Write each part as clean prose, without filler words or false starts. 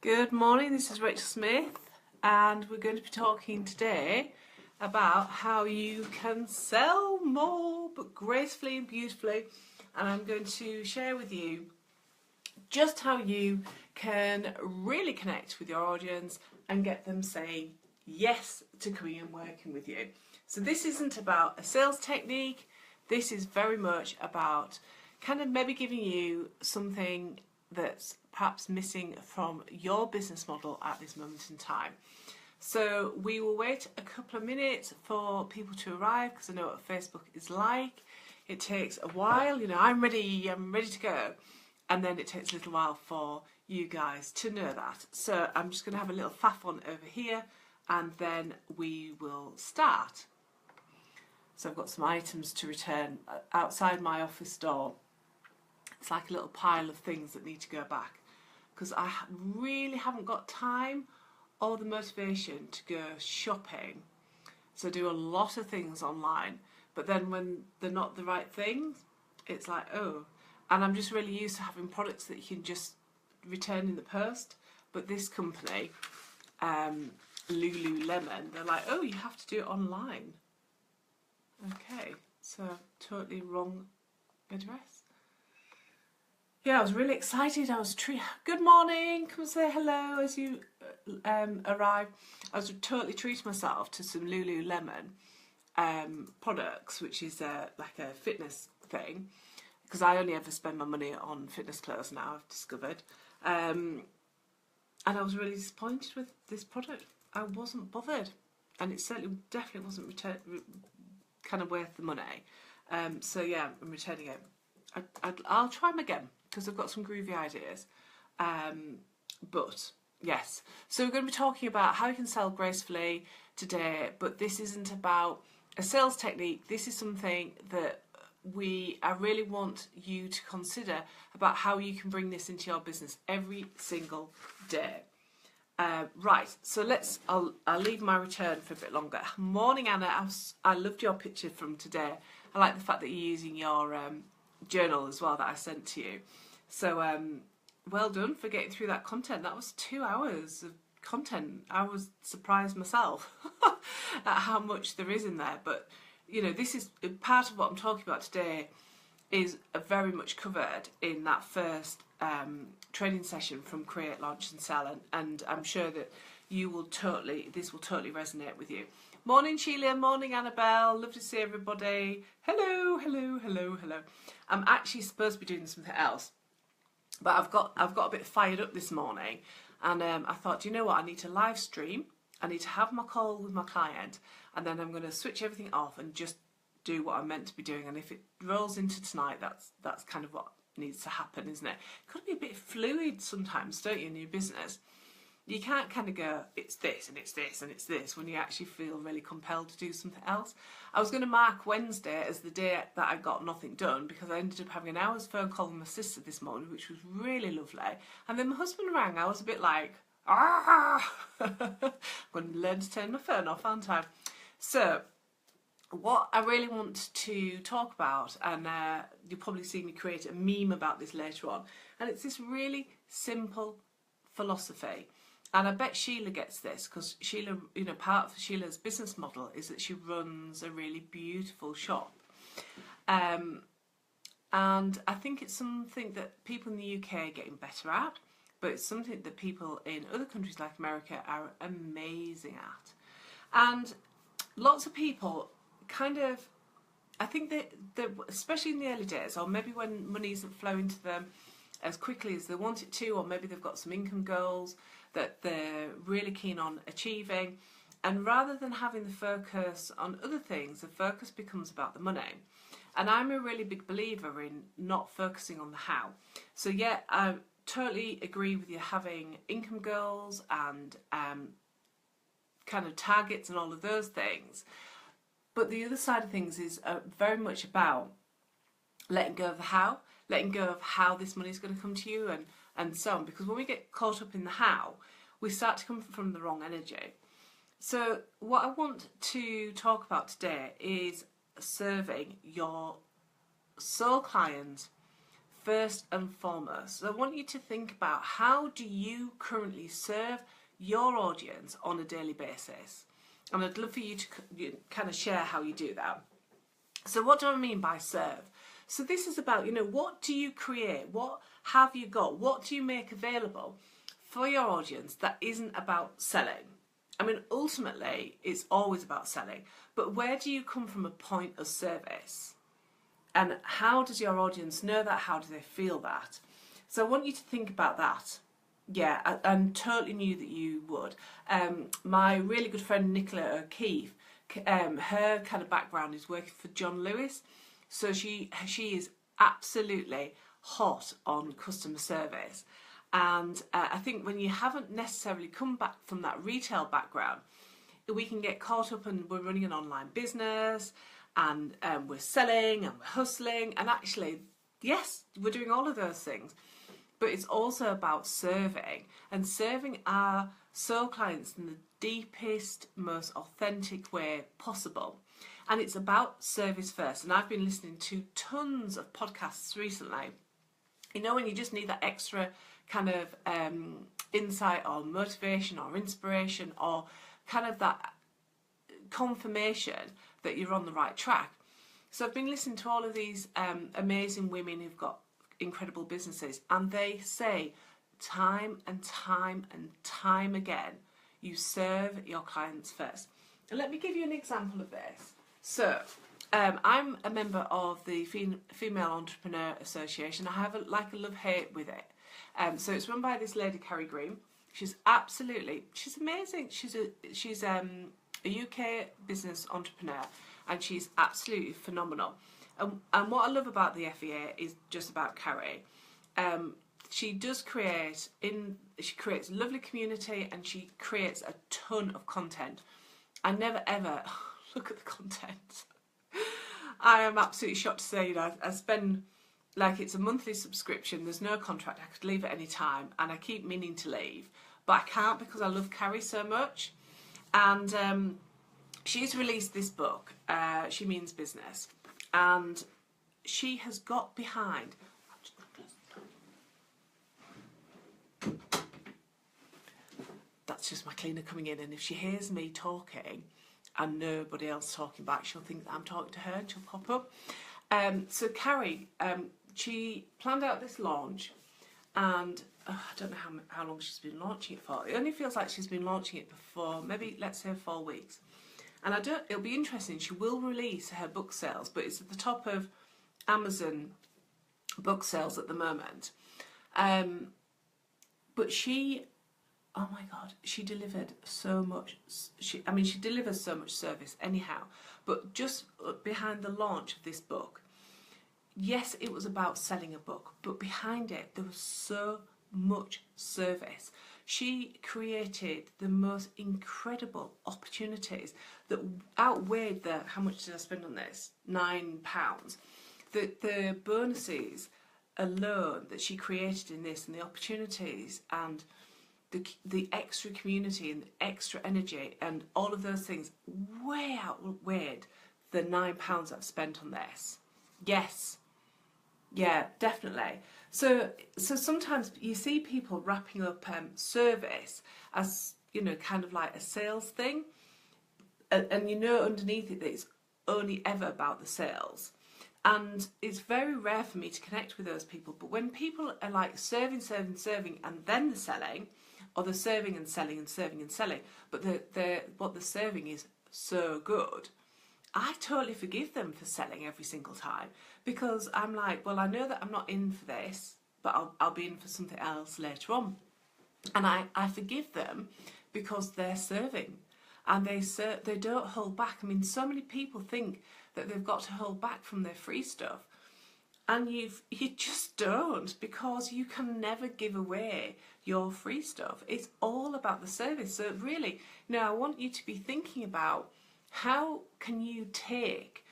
Good morning, this is Rachel Smith and we're going to be talking today about how you can sell more but gracefully and beautifully, and I'm going to share with you just how you can really connect with your audience and get them saying yes to coming and working with you. So this isn't about a sales technique, this is very much about kind of maybe giving you something that's perhaps missing from your business model at this moment in time. So we will wait a couple of minutes for people to arrive because I know what Facebook is like. It takes a while, you know, I'm ready to go. And then it takes a little while for you guys to know that. So I'm just going to have a little faff on over here and then we will start. So I've got some items to return outside my office door. It's like a little pile of things that need to go back because I really haven't got time or the motivation to go shopping. So I do a lot of things online, but then when they're not the right things, it's like, oh. And I'm just really used to having products that you can just return in the post. But this company, Lululemon, they're like, oh, you have to do it online. Okay, so totally wrong address. Yeah, I was really excited. Good morning, come and say hello as you arrive. I was totally treating myself to some Lululemon products, which is like a fitness thing, because I only ever spend my money on fitness clothes now, I've discovered. And I was really disappointed with this product. I wasn't bothered, and it certainly definitely wasn't kind of worth the money. So yeah, I'm returning it. I'll try them again because I've got some groovy ideas. But yes, so we're going to be talking about how you can sell gracefully today, but this isn't about a sales technique. This is something that I really want you to consider about how you can bring this into your business every single day. Right, so I'll leave my return for a bit longer. Morning, Anna. I loved your picture from today. I like the fact that you're using your journal as well that I sent to you. So well done for getting through that content. That was 2 hours of content. I was surprised myself at how much there is in there. But you know, this is part of what I'm talking about today is very much covered in that first training session from Create, Launch and Sell, and I'm sure that this will totally resonate with you. Morning Sheila, morning Annabelle, love to see everybody. Hello, hello, hello, hello. I'm actually supposed to be doing something else, but I've got a bit fired up this morning, and I thought, you know what, I need to live stream, I need to have my call with my client, and then I'm going to switch everything off and just do what I'm meant to be doing. And if it rolls into tonight, that's kind of what needs to happen, isn't it? You've got to be a bit fluid sometimes, don't you, in your business? You can't kind of go, it's this and it's this and it's this, when you actually feel really compelled to do something else. I was going to mark Wednesday as the day that I got nothing done because I ended up having an hour's phone call with my sister this morning, which was really lovely. And then my husband rang. I was a bit like, ah! I'm going to learn to turn my phone off, aren't I? So what I really want to talk about, and you'll probably see me create a meme about this later on, and it's this really simple philosophy. And I bet Sheila gets this because Sheila, you know, part of Sheila's business model is that she runs a really beautiful shop. And I think it's something that people in the UK are getting better at, but it's something that people in other countries like America are amazing at. And lots of people kind of, I think that especially in the early days, or maybe when money isn't flowing to them as quickly as they want it to, or maybe they've got some income goals that they're really keen on achieving, and rather than having the focus on other things, the focus becomes about the money. And I'm a really big believer in not focusing on the how. So yeah, I totally agree with you having income goals and kind of targets and all of those things. But the other side of things is very much about letting go of the how, letting go of how this money is going to come to you and so on. Because when we get caught up in the how, we start to come from the wrong energy. So what I want to talk about today is serving your soul client first and foremost. So I want you to think about, how do you currently serve your audience on a daily basis? And I'd love for you to kind of share how you do that. So what do I mean by serve? So this is about, what do you create? What have you got? What do you make available for your audience that isn't about selling? I mean, ultimately, it's always about selling. But where do you come from a point of service? And how does your audience know that? How do they feel that? So I want you to think about that. Yeah, I totally knew that you would. My really good friend Nicola O'Keefe, her kind of background is working for John Lewis. So she is absolutely hot on customer service. And I think when you haven't necessarily come back from that retail background, we can get caught up and we're running an online business and we're selling and we're hustling. And actually, yes, we're doing all of those things. But it's also about serving, and serving our soul clients in the deepest, most authentic way possible. And it's about service first. And I've been listening to tons of podcasts recently. When you just need that extra kind of insight or motivation or inspiration or kind of that confirmation that you're on the right track. So I've been listening to all of these amazing women who've got incredible businesses, and they say time and time and time again, you serve your clients first. And let me give you an example of this. So I'm a member of the Female Entrepreneur Association. I have a love-hate with it. So it's run by this lady, Carrie Green. She's amazing. She's a UK business entrepreneur, and she's absolutely phenomenal. And what I love about the FEA is just about Carrie. She creates a lovely community, and she creates a ton of content. I never ever look at the content. I am absolutely shocked to say, I spend, it's a monthly subscription. There's no contract. I could leave at any time, and I keep meaning to leave, but I can't because I love Carrie so much. And she's released this book, She Means Business. And she has got behind. That's just my cleaner coming in, and if she hears me talking and nobody else talking back, she'll think that I'm talking to her and she'll pop up. So Carrie, she planned out this launch, and I don't know how long she's been launching it for. It only feels like she's been launching it for maybe, let's say, 4 weeks. And it'll be interesting. She will release her book sales, but it's at the top of Amazon book sales at the moment. But she, oh my God, she delivered so much. She delivers so much service anyhow. But just behind the launch of this book, yes, it was about selling a book, but behind it, there was so much service. She created the most incredible opportunities that outweighed how much did I spend on this? £9. The bonuses alone that she created in this, and the opportunities and the extra community and the extra energy and all of those things way outweighed the £9 I've spent on this. Yes. Yeah, definitely. So sometimes you see people wrapping up service as, kind of like a sales thing. And underneath it that it's only ever about the sales. And it's very rare for me to connect with those people. But when people are like serving, and then the selling, or they're serving and selling and serving and selling, but what they're serving is so good, I totally forgive them for selling every single time, because I'm like, well, I know that I'm not in for this, but I'll be in for something else later on. And I forgive them because they're serving, and they don't hold back. I mean, so many people think that they've got to hold back from their free stuff, and you just don't, because you can never give away your free stuff. It's all about the service. So really, I want you to be thinking about, how can you take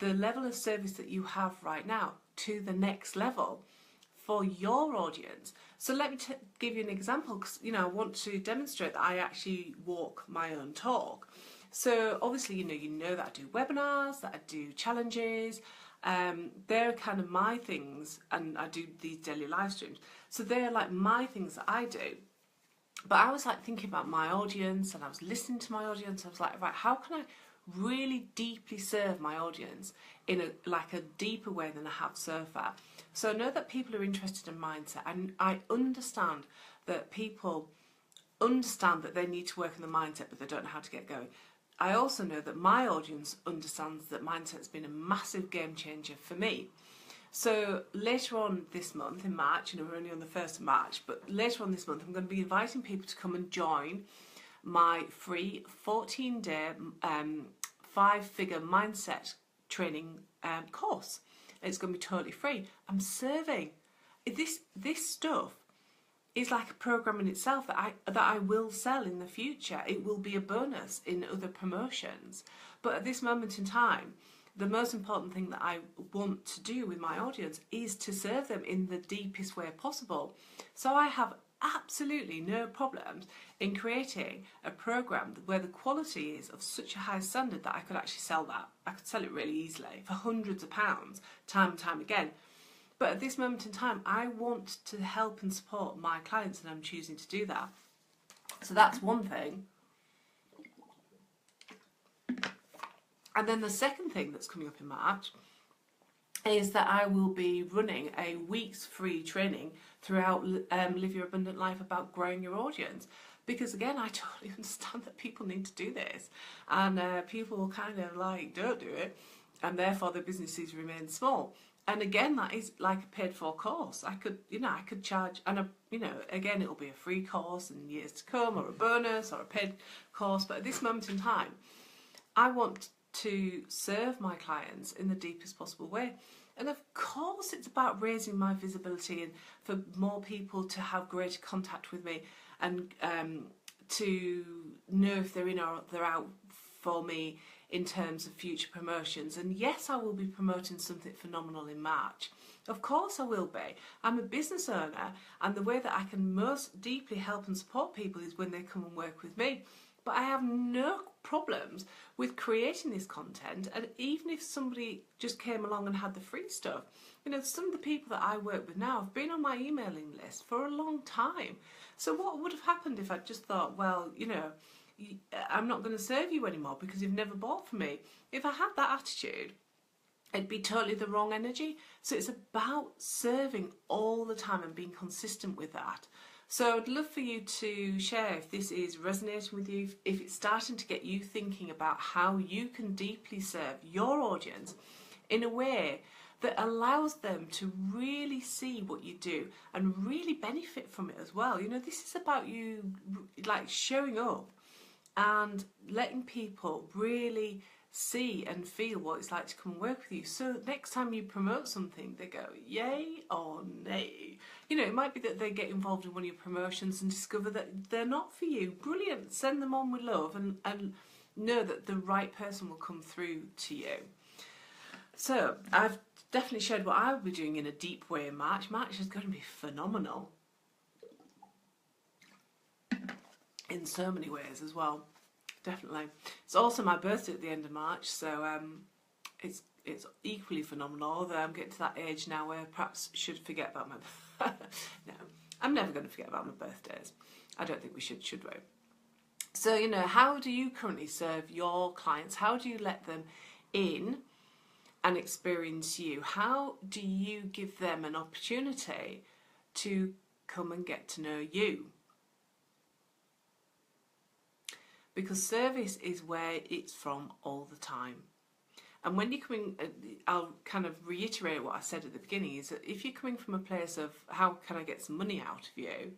the level of service that you have right now to the next level for your audience? So let me give you an example, because I want to demonstrate that I actually walk my own talk. So obviously, you know that I do webinars, that I do challenges, They're kind of my things, and I do these daily live streams. So they're like my things that I do. But I was like thinking about my audience, and I was listening to my audience. I was like, right, how can I really deeply serve my audience in a deeper way than I have so far? So I know that people are interested in mindset, and I understand that people understand that they need to work on the mindset, but they don't know how to get going. I also know that my audience understands that mindset's been a massive game changer for me. So later on this month in March, we're only on the 1st of March, but later on this month I'm going to be inviting people to come and join my free 14-day 5-figure mindset training course. It's going to be totally free. I'm serving. This stuff is like a program in itself that I will sell in the future. It will be a bonus in other promotions. But at this moment in time, the most important thing that I want to do with my audience is to serve them in the deepest way possible. So I have absolutely no problems in creating a program where the quality is of such a high standard that I could actually sell that. I could sell it really easily for hundreds of pounds, time and time again. But at this moment in time, I want to help and support my clients, and I'm choosing to do that. So that's one thing. And then the second thing that's coming up in March is that I will be running a week's free training throughout Live Your Abundant Life about growing your audience. Because again, I totally understand that people need to do this. And people kind of like don't do it. And therefore their businesses remain small. And again, that is like a paid for course. I could charge, and again, it'll be a free course in years to come, or a bonus, or a paid course. But at this moment in time, I want to serve my clients in the deepest possible way. And of course, it's about raising my visibility and for more people to have greater contact with me, and to know if they're in or they're out for me in terms of future promotions. And yes, I will be promoting something phenomenal in March. Of course I will be. I'm a business owner, and the way that I can most deeply help and support people is when they come and work with me. But I have no problems with creating this content, and even if somebody just came along and had the free stuff, some of the people that I work with now have been on my emailing list for a long time. So what would have happened if I just thought, well, I'm not going to serve you anymore because you've never bought from me? If I had that attitude, it'd be totally the wrong energy. So it's about serving all the time and being consistent with that. So I'd love for you to share if this is resonating with you, if it's starting to get you thinking about how you can deeply serve your audience in a way that allows them to really see what you do and really benefit from it as well. This is about you like showing up and letting people really see and feel what it's like to come and work with you. So next time you promote something, they go, yay or nay. It might be that they get involved in one of your promotions and discover that they're not for you. Brilliant. Send them on with love, and know that the right person will come through to you. So I've definitely shared what I will be doing in a deep way in March. March is going to be phenomenal in so many ways as well. Definitely. It's also my birthday at the end of March, so it's equally phenomenal, although I'm getting to that age now where I perhaps should forget about my no, I'm never going to forget about my birthdays. I don't think we should we? So, how do you currently serve your clients? How do you let them in and experience you? How do you give them an opportunity to come and get to know you? Because service is where it's from all the time. And when you're coming, I'll kind of reiterate what I said at the beginning, is that if you're coming from a place of how can I get some money out of you,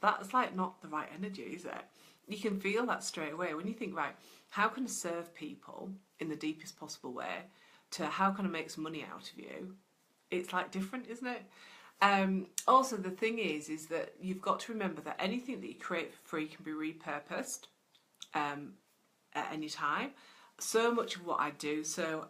that's like not the right energy, is it? You can feel that straight away when you think, right, how can I serve people in the deepest possible way to how can I make some money out of you? It's like different, isn't it? Also, the thing is that you've got to remember that anything that you create for free can be repurposed at any time. So much of what I do, so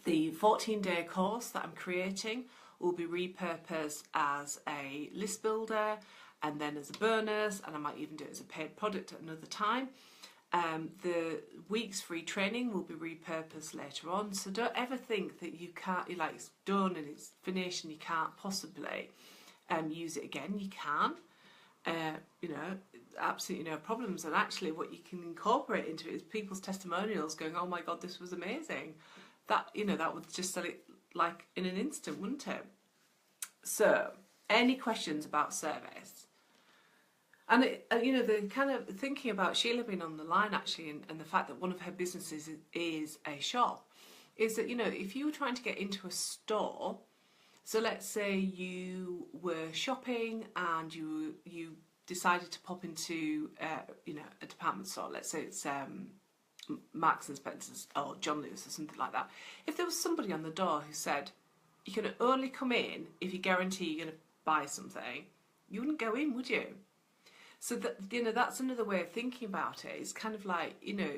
the 14-day course that I'm creating will be repurposed as a list builder, and then as a bonus, and I might even do it as a paid product at another time. The week's free training will be repurposed later on, so don't ever think that you can't, like it's done and it's finished and you can't possibly use it again. You can, you know, absolutely no problems. And actually what you can incorporate into it is people's testimonials going, oh my God, this was amazing. That, you know, that would just sell it like in an instant, wouldn't it? So any questions about service? And, you know, the kind of thinking about Sheila being on the line actually, and the fact that one of her businesses is a shop, is that, you know, if you were trying to get into a store, so let's say you were shopping and you decided to pop into, you know, a department store, let's say it's Marks and Spencer's or John Lewis or something like that. If there was somebody on the door who said, you can only come in if you guarantee you're going to buy something, you wouldn't go in, would you? So that, you know, that's another way of thinking about it. It's kind of like, you know,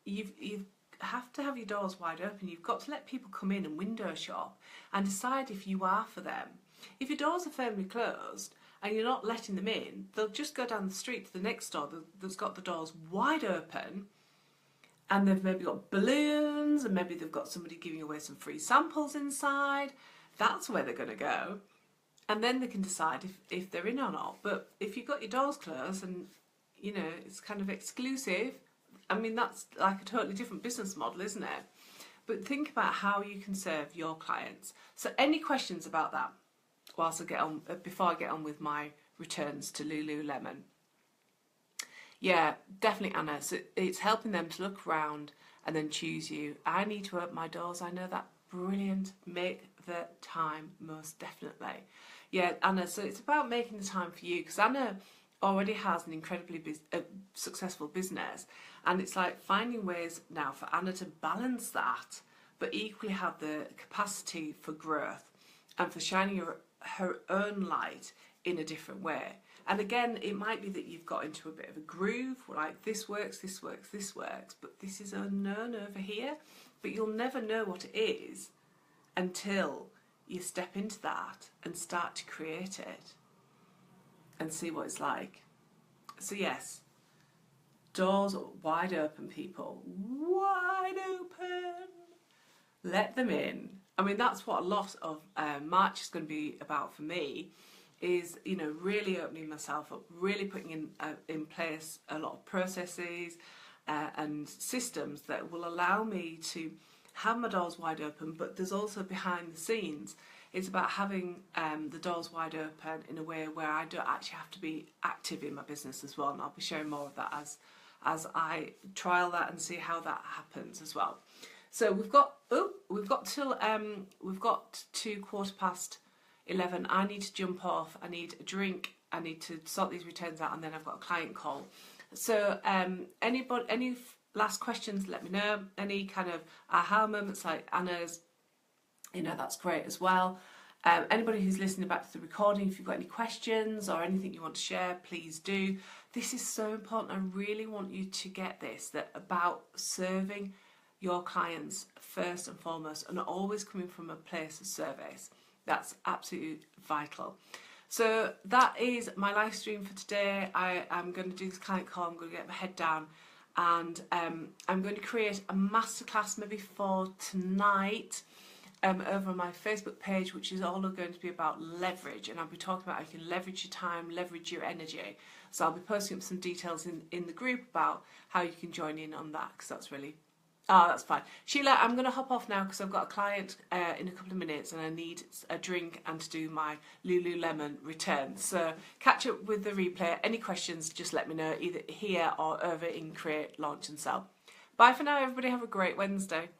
you have to have your doors wide open. You've got to let people come in and window shop and decide if you are for them. If your doors are firmly closed and you're not letting them in, they'll just go down the street to the next store that's got the doors wide open, and they've maybe got balloons, and maybe they've got somebody giving away some free samples inside. That's where they're going to go. And then they can decide if they're in or not. But if you've got your doors closed and, you know, it's kind of exclusive, I mean, that's like a totally different business model, isn't it? But think about how you can serve your clients. So any questions about that whilst I get on, before I get on with my returns to Lululemon? Yeah, definitely, Anna. So it's helping them to look around and then choose you. I need to open my doors. I know that. Brilliant. Make the time, most definitely. Yeah, Anna, so it's about making the time for you, because Anna already has an incredibly successful business, and it's like finding ways now for Anna to balance that, but equally have the capacity for growth and for shining her own light in a different way. And again, it might be that you've got into a bit of a groove, like this works, this works, this works, but this is unknown over here. But you'll never know what it is until you step into that and start to create it and see what it's like. So yes, doors wide open, people. Wide open. Let them in. I mean, that's what a lot of March is going to be about for me, is, you know, really opening myself up, really putting in place a lot of processes and systems that will allow me to have my doors wide open. But there's also behind the scenes, it's about having the doors wide open in a way where I don't actually have to be active in my business as well. And I'll be sharing more of that as I trial that and see how that happens as well. So we've got to 11:15. I need to jump off. I need a drink. I need to sort these returns out, and then I've got a client call. So any last questions, let me know. Any kind of aha moments like Anna's, you know, that's great as well. Anybody who's listening back to the recording, if you've got any questions or anything you want to share, please do. This is so important. I really want you to get this, that about serving your clients first and foremost, and always coming from a place of service. That's absolutely vital. So that is my live stream for today. I'm going to do this client call. I'm going to get my head down, and I'm going to create a masterclass maybe for tonight over on my Facebook page, which is all going to be about leverage, and I'll be talking about how you can leverage your time, leverage your energy. So I'll be posting up some details in the group about how you can join in on that, because that's really... Oh, that's fine. Sheila, I'm going to hop off now because I've got a client in a couple of minutes and I need a drink and to do my Lululemon return. So catch up with the replay. Any questions, just let me know, either here or over in Create, Launch and Sell. Bye for now, everybody. Have a great Wednesday.